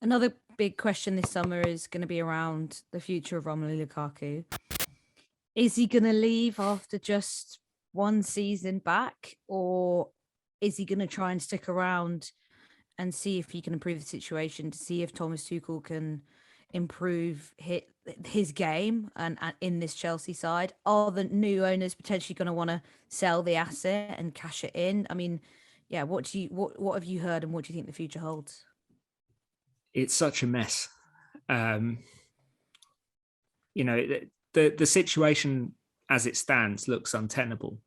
Another big question this summer is going to be around the future of Romelu Lukaku. Is he going to leave after just one season back, or is he going to try and stick around and see if he can improve the situation, to see if Thomas Tuchel can improve his game and in this Chelsea side? Are the new owners potentially going to want to sell the asset and cash it in? I mean, yeah, what have you heard, and what do you think the future holds? It's such a mess. The situation as it stands looks untenable.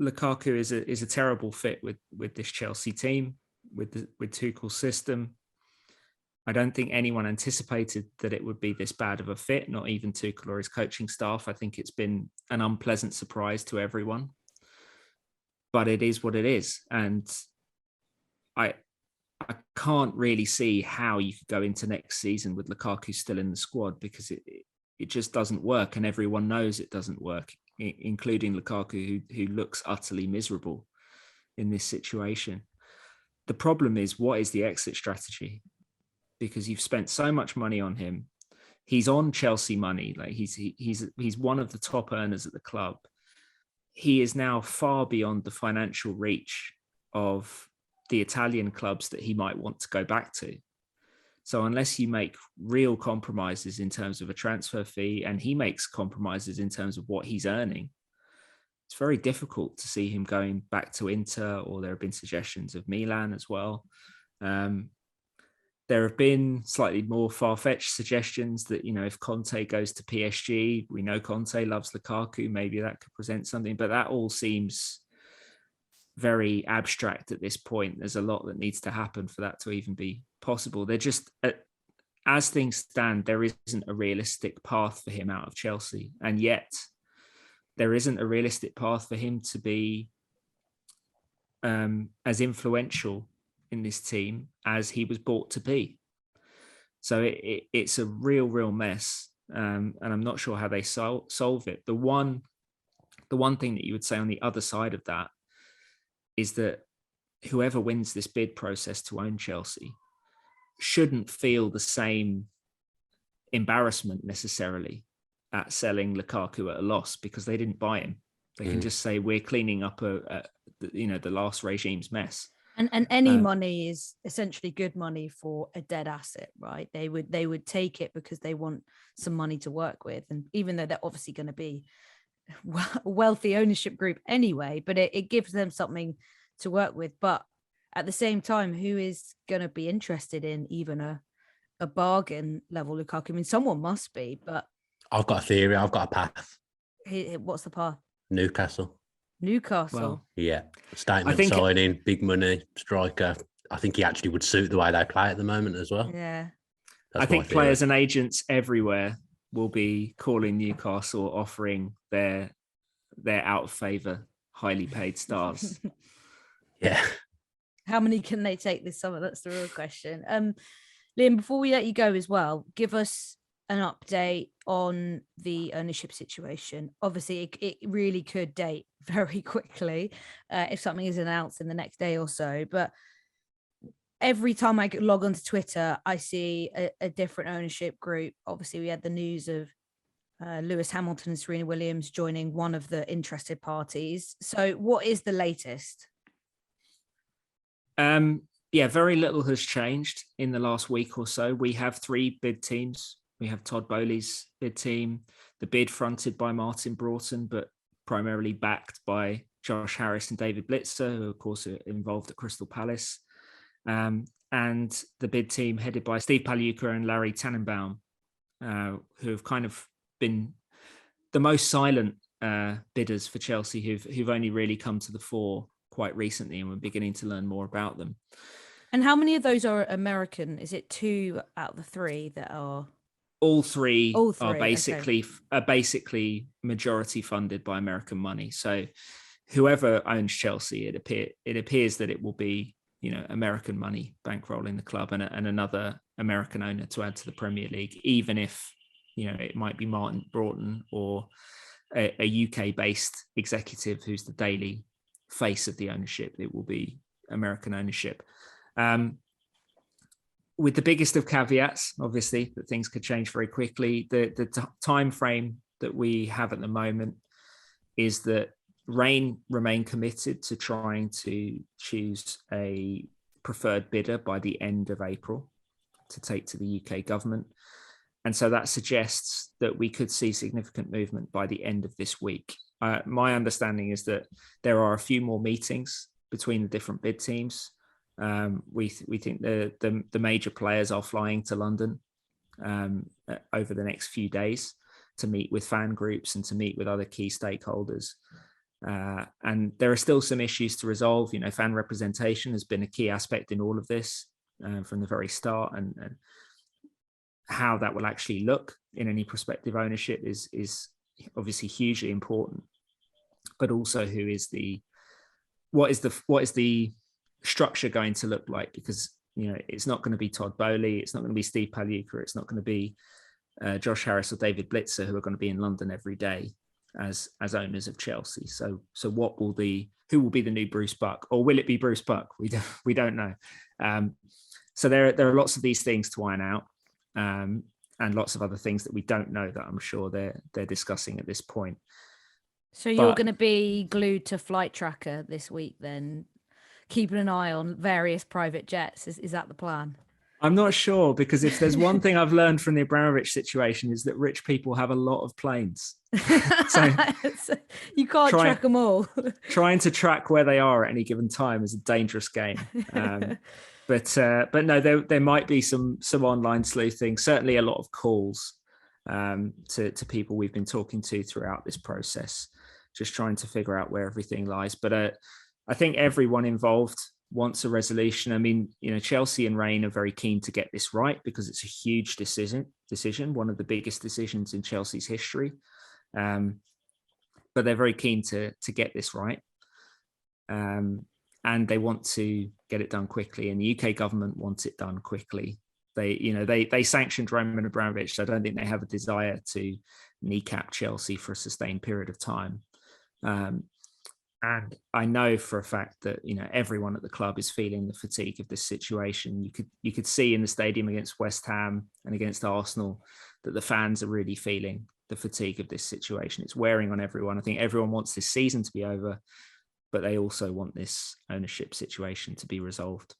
Lukaku is a terrible fit with this Chelsea team, with Tuchel's system. I don't think anyone anticipated that it would be this bad of a fit, not even Tuchel or his coaching staff. I think it's been an unpleasant surprise to everyone. But it is what it is. And I can't really see how you could go into next season with Lukaku still in the squad, because it just doesn't work, and everyone knows it doesn't work, including Lukaku, who looks utterly miserable in this situation. The problem is, what is the exit strategy? Because you've spent so much money on him. He's on Chelsea money. Like he's one of the top earners at the club. He is now far beyond the financial reach of the Italian clubs that he might want to go back to. So unless you make real compromises in terms of a transfer fee, and he makes compromises in terms of what he's earning, it's very difficult to see him going back to Inter, or there have been suggestions of Milan as well. There have been slightly more far-fetched suggestions that, if Conte goes to PSG, we know Conte loves Lukaku, maybe that could present something, but that all seems very abstract at this point. There's a lot that needs to happen for that to even be possible. They're just, as things stand, there isn't a realistic path for him out of Chelsea. And yet there isn't a realistic path for him to be as influential in this team as he was bought to be. So it's a real mess. And I'm not sure how they solve it. The one thing that you would say on the other side of that is that whoever wins this bid process to own Chelsea shouldn't feel the same embarrassment necessarily at selling Lukaku at a loss, because they didn't buy him. They can just say, we're cleaning up the last regime's mess. And any money is essentially good money for a dead asset, right? They would take it because they want some money to work with. And even though they're obviously going to be a wealthy ownership group anyway, but it gives them something to work with. But at the same time, who is going to be interested in even a bargain level Lukaku? I mean, someone must be, but I've got a theory. I've got a path. What's the path? Newcastle. Well, yeah. Statement signing, big money, striker. I think he actually would suit the way they play at the moment as well. Yeah. I think players and agents everywhere will be calling Newcastle, offering their out of favour, highly paid stars. Yeah. How many can they take this summer? That's the real question. Liam, before we let you go as well, give us an update on the ownership situation. Obviously, it really could date very quickly if something is announced in the next day or so. But every time I log onto Twitter, I see a different ownership group. Obviously, we had the news of Lewis Hamilton and Serena Williams joining one of the interested parties. So what is the latest? Very little has changed in the last week or so. We have 3 bid teams. We have Todd Bowley's bid team, the bid fronted by Martin Broughton, but primarily backed by Josh Harris and David Blitzer, who of course are involved at Crystal Palace. And the bid team headed by Steve Pagliuca and Larry Tannenbaum, who have kind of been the most silent bidders for Chelsea, who've only really come to the fore quite recently, and we're beginning to learn more about them. And how many of those are American? Is it 2 out of the 3 that are? All three are basically okay. Majority funded by American money. So whoever owns Chelsea, it appears that it will be, American money bankrolling the club, and another American owner to add to the Premier League, even if, it might be Martin Broughton or a UK-based executive who's the daily face of the ownership. It will be American ownership. with the biggest of caveats, obviously, that things could change very quickly. The time frame that we have at the moment is that Rain remain committed to trying to choose a preferred bidder by the end of April to take to the UK government. And so that suggests that we could see significant movement by the end of this week. My understanding is that there are a few more meetings between the different bid teams. We think the major players are flying to London over the next few days to meet with fan groups and to meet with other key stakeholders. And there are still some issues to resolve. You know, fan representation has been a key aspect in all of this from the very start, and how that will actually look in any prospective ownership is obviously hugely important. But also, what is the structure going to look like? Because, you know, it's not going to be Todd Bowley, it's not going to be Steve Pagliuca, it's not going to be Josh Harris or David Blitzer, who are going to be in London every day as owners of Chelsea. So who will be the new Bruce Buck, or will it be Bruce Buck? We don't know. So there are lots of these things to iron out, and lots of other things that we don't know that I'm sure they're discussing at this point. So you're going to be glued to Flight Tracker this week, then, keeping an eye on various private jets. Is that the plan? I'm not sure, because if there's one thing I've learned from the Abramovich situation is that rich people have a lot of planes. So you can't track them all. Trying to track where they are at any given time is a dangerous game. But no, there might be some online sleuthing. Certainly a lot of calls to people we've been talking to throughout this process, just trying to figure out where everything lies. But I think everyone involved wants a resolution. I mean, you know, Chelsea and Rain are very keen to get this right, because it's a huge decision, one of the biggest decisions in Chelsea's history. But they're very keen to get this right. And they want to get it done quickly, and the UK government wants it done quickly. They sanctioned Roman Abramovich, so I don't think they have a desire to kneecap Chelsea for a sustained period of time. And I know for a fact that, you know, everyone at the club is feeling the fatigue of this situation. You could see in the stadium against West Ham and against Arsenal that the fans are really feeling the fatigue of this situation. It's wearing on everyone. I think everyone wants this season to be over, but they also want this ownership situation to be resolved.